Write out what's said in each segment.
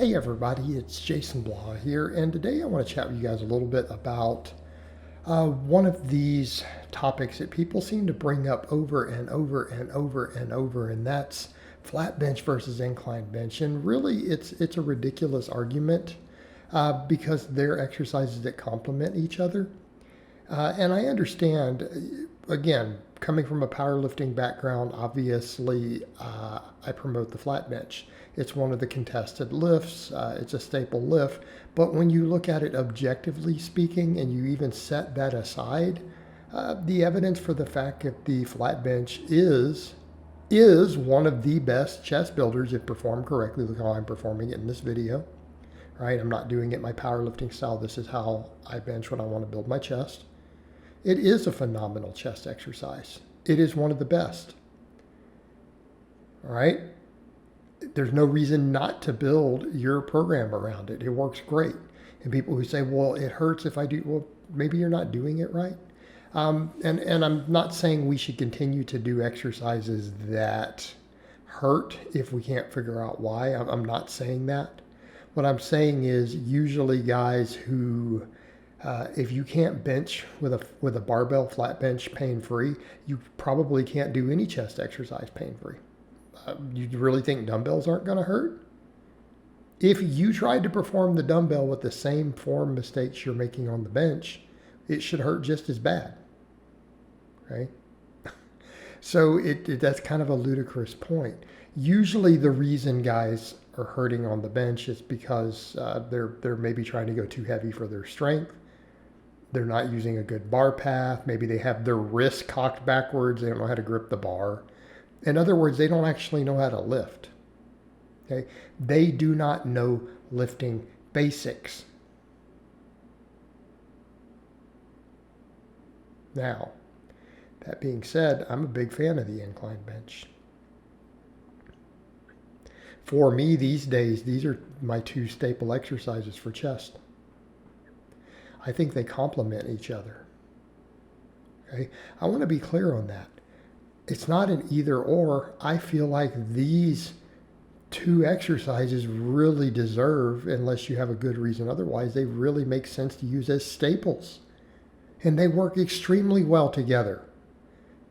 Hey everybody, it's Jason Blaha here, and today I want to chat with you guys a little bit about one of these topics that people seem to bring up over and over and over and over, and that's flat bench versus incline bench. And really, it's a ridiculous argument because they're exercises that complement each other. And I understand, again, coming from a powerlifting background, obviously I promote the flat bench. It's one of the contested lifts, it's a staple lift. But when you look at it objectively speaking and you even set that aside, the evidence for the fact that the flat bench is one of the best chest builders if performed correctly. Look how I'm performing it in this video, right? I'm not doing it my powerlifting style. This is how I bench when I want to build my chest. It is a phenomenal chest exercise. It is one of the best. All right? There's no reason not to build your program around it. It works great. And people who say, well, it hurts if I do, well, maybe you're not doing it right. And I'm not saying we should continue to do exercises that hurt if we can't figure out why. I'm not saying that. What I'm saying is usually guys who if you can't bench with a barbell flat bench pain-free, you probably can't do any chest exercise pain-free. You really think dumbbells aren't going to hurt? If you tried to perform the dumbbell with the same form mistakes you're making on the bench, it should hurt just as bad, right? So that's kind of a ludicrous point. Usually the reason guys are hurting on the bench is because they're maybe trying to go too heavy for their strength. They're not using a good bar path. Maybe they have their wrist cocked backwards. They don't know how to grip the bar. In other words, they don't actually know how to lift. Okay? They do not know lifting basics. Now, that being said, I'm a big fan of the incline bench. For me these days, these are my two staple exercises for chest. I think they complement each other. Okay? I want to be clear on that. It's not an either or. I feel like these two exercises really deserve, unless you have a good reason otherwise, they really make sense to use as staples. And they work extremely well together.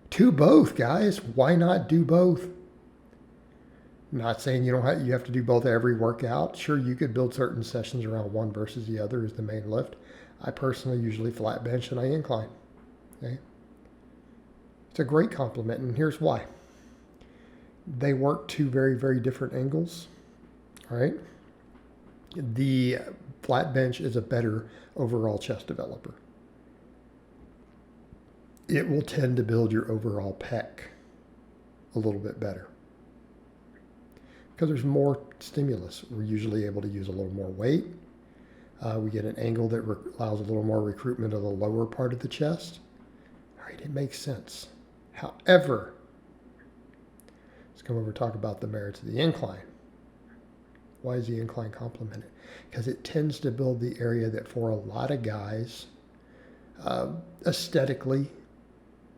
Do both, guys. Why not do both? I'm not saying you have to do both every workout. Sure, you could build certain sessions around one versus the other as the main lift. I personally usually flat bench and I incline. Okay? It's a great complement, and here's why. They work two very, very different angles. All right? The flat bench is a better overall chest developer. It will tend to build your overall pec a little bit better because there's more stimulus. We're usually able to use a little more weight. We get an angle that allows a little more recruitment of the lower part of the chest. All right, it makes sense. However, let's come over and talk about the merits of the incline. Why is the incline complemented? Because it tends to build the area that for a lot of guys, aesthetically,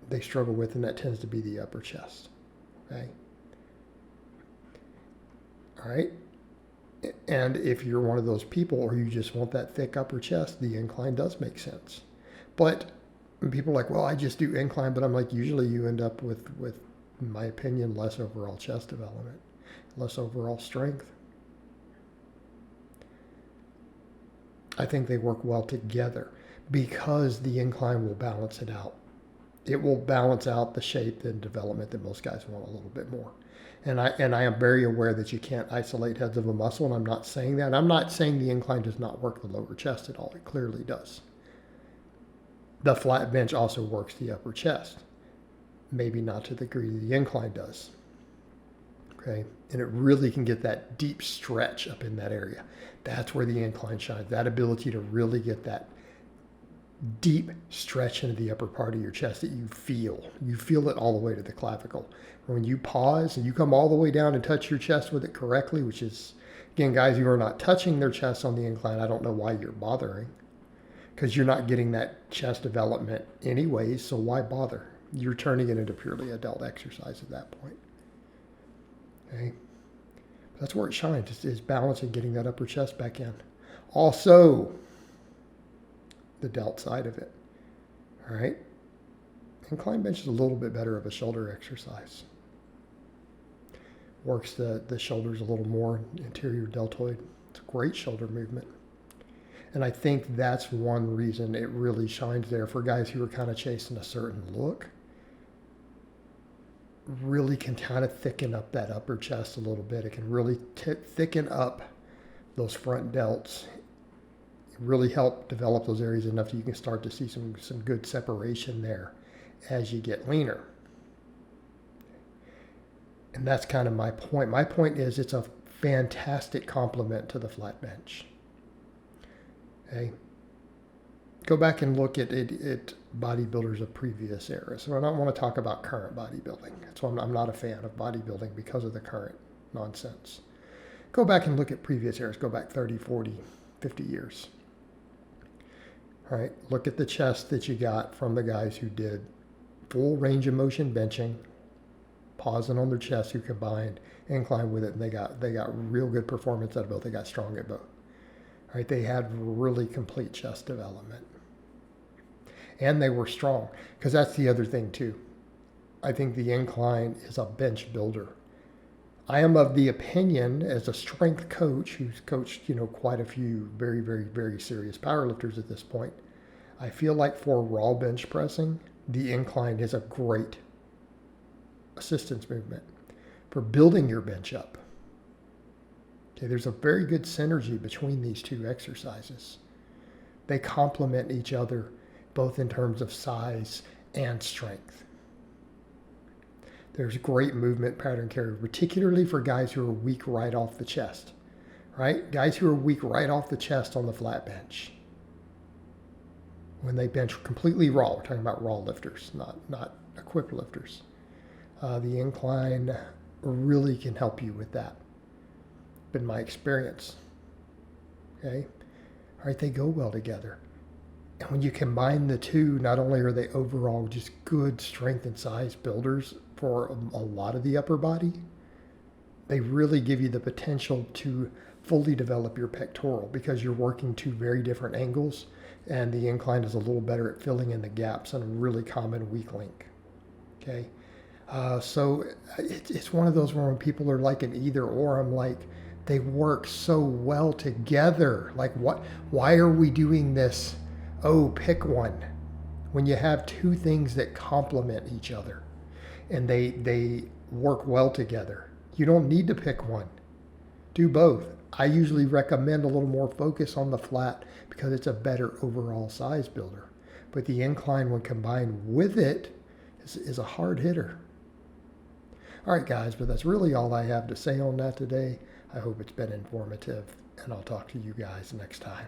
they struggle with, and that tends to be the upper chest. Okay? All right? And if you're one of those people or you just want that thick upper chest, the incline does make sense. But people are like, well, I just do incline, but I'm like, usually you end up with, in my opinion, less overall chest development, less overall strength. I think they work well together because the incline will balance it out. It will balance out the shape and development that most guys want a little bit more. And I am very aware that you can't isolate heads of a muscle, and I'm not saying that. I'm not saying the incline does not work the lower chest at all. It clearly does. The flat bench also works the upper chest. Maybe not to the degree the incline does. Okay? And it really can get that deep stretch up in that area. That's where the incline shines. That ability to really get that deep stretch into the upper part of your chest that you feel. You feel it all the way to the clavicle. When you pause and you come all the way down and touch your chest with it correctly, which is, again, guys who are not touching their chest on the incline, I don't know why you're bothering, because you're not getting that chest development anyways, so why bother? You're turning it into purely adult exercise at that point. Okay? That's where it shines, is balancing, getting that upper chest back in. Also, the delt side of it. All right. Incline bench is a little bit better of a shoulder exercise. Works the shoulders a little more, anterior deltoid. It's a great shoulder movement. And I think that's one reason it really shines there for guys who are kind of chasing a certain look. Really can kind of thicken up that upper chest a little bit. It can really thicken up those front delts. Really help develop those areas enough that you can start to see some good separation there as you get leaner. And that's kind of my point. My point is it's a fantastic complement to the flat bench. Okay. Go back and look at bodybuilders of previous eras. So I don't want to talk about current bodybuilding. That's why I'm not a fan of bodybuilding, because of the current nonsense. Go back and look at previous eras. Go back 30, 40, 50 years. All right. Look at the chest that you got from the guys who did full range of motion benching, pausing on their chest, who combined incline with it, and they got real good performance out of both. They got strong at both. Right, they had really complete chest development. And they were strong, because that's the other thing too. I think the incline is a bench builder. I am of the opinion, as a strength coach who's coached, quite a few very, very, very serious powerlifters at this point, I feel like for raw bench pressing, the incline is a great assistance movement for building your bench up. Okay, there's a very good synergy between these two exercises. They complement each other both in terms of size and strength. There's great movement pattern carry, particularly for guys who are weak right off the chest, right? Guys who are weak right off the chest on the flat bench. When they bench completely raw, we're talking about raw lifters, not equipped lifters. The incline really can help you with that. Been my experience. Okay. All right, they go well together. And when you combine the two, not only are they overall just good strength and size builders for a lot of the upper body, they really give you the potential to fully develop your pectoral, because you're working two very different angles, and the incline is a little better at filling in the gaps on a really common weak link. Okay. So it's one of those where when people are like an either or, I'm like, they work so well together. Like, why are we doing this? Oh, pick one. When you have two things that complement each other and they work well together, you don't need to pick one. Do both. I usually recommend a little more focus on the flat because it's a better overall size builder. But the incline, when combined with it, is a hard hitter. All right, guys, but that's really all I have to say on that today. I hope it's been informative, and I'll talk to you guys next time.